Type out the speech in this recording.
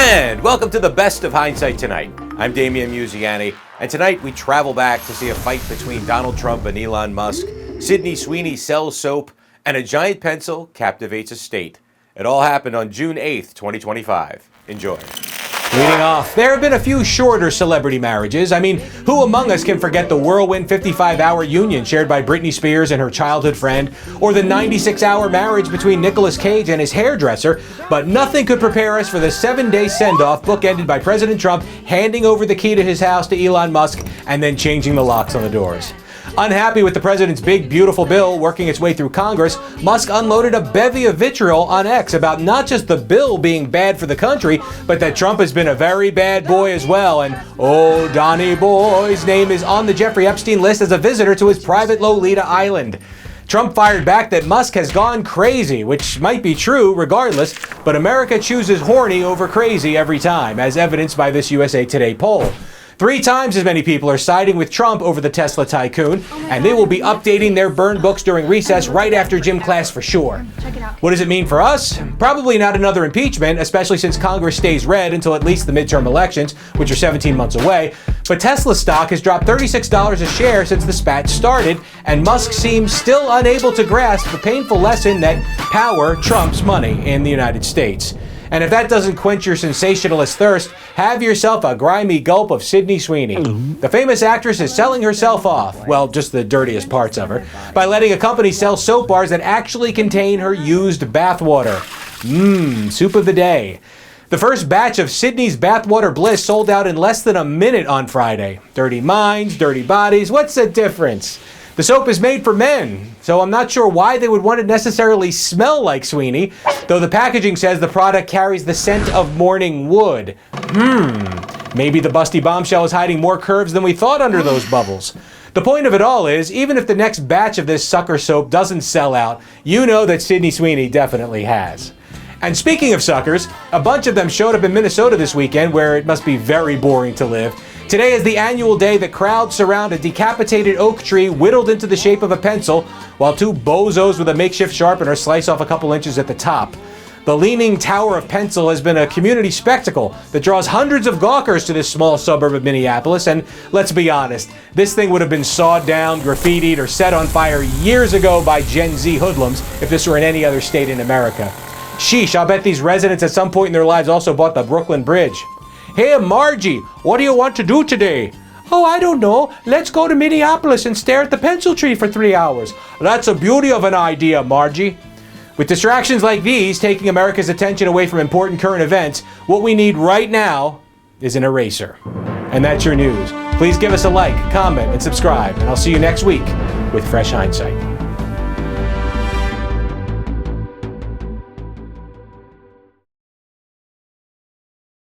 And welcome to the best of Hindsight Tonight. I'm Damian Muziani, and tonight we travel back to see a fight between Donald Trump and Elon Musk. Sydney Sweeney sells soap, and a giant pencil captivates a state. It all happened on June 8th, 2025. Enjoy. Leading off, there have been a few shorter celebrity marriages. I mean, who among us can forget the whirlwind 55-hour union shared by Britney Spears and her childhood friend, or the 96-hour marriage between Nicolas Cage and his hairdresser? But nothing could prepare us for the 7-day send-off bookended by President Trump handing over the key to his house to Elon Musk and then changing the locks on the doors. Unhappy with the president's big, beautiful bill working its way through Congress, Musk unloaded a bevy of vitriol on X about not just the bill being bad for the country, but that Trump has been a very bad boy as well. And oh, Donnie Boy's name is on the Jeffrey Epstein list as a visitor to his private Lolita Island. Trump fired back that Musk has gone crazy, which might be true regardless, but America chooses horny over crazy every time, as evidenced by this USA Today poll. 3 times as many people are siding with Trump over the Tesla tycoon, and they will be updating their burn books during recess right after gym class for sure. What does it mean for us? Probably not another impeachment, especially since Congress stays red until at least the midterm elections, which are 17 months away. But Tesla stock has dropped $36 a share since the spat started, and Musk seems still unable to grasp the painful lesson that power trumps money in the United States. And if that doesn't quench your sensationalist thirst, have yourself a grimy gulp of Sydney Sweeney. The famous actress is selling herself off, well, just the dirtiest parts of her, by letting a company sell soap bars that actually contain her used bathwater. Soup of the day. The first batch of Sydney's bathwater bliss sold out in less than a minute on Friday. Dirty minds, dirty bodies, what's the difference? The soap is made for men, so I'm not sure why they would want to necessarily smell like Sweeney, though the packaging says the product carries the scent of morning wood. Maybe the busty bombshell is hiding more curves than we thought under those bubbles. The point of it all is, even if the next batch of this sucker soap doesn't sell out, you know that Sydney Sweeney definitely has. And speaking of suckers, a bunch of them showed up in Minnesota this weekend, where it must be very boring to live. Today is the annual day that crowds surround a decapitated oak tree whittled into the shape of a pencil, while 2 bozos with a makeshift sharpener slice off a couple inches at the top. The Leaning Tower of Pencil has been a community spectacle that draws hundreds of gawkers to this small suburb of Minneapolis, and let's be honest, this thing would have been sawed down, graffitied, or set on fire years ago by Gen Z hoodlums if this were in any other state in America. Sheesh, I'll bet these residents at some point in their lives also bought the Brooklyn Bridge. Hey, Margie, what do you want to do today? Oh, I don't know. Let's go to Minneapolis and stare at the pencil tree for 3 hours. That's a beauty of an idea, Margie. With distractions like these taking America's attention away from important current events, what we need right now is an eraser. And that's your news. Please give us a like, comment, and subscribe, and I'll see you next week with Fresh Hindsight.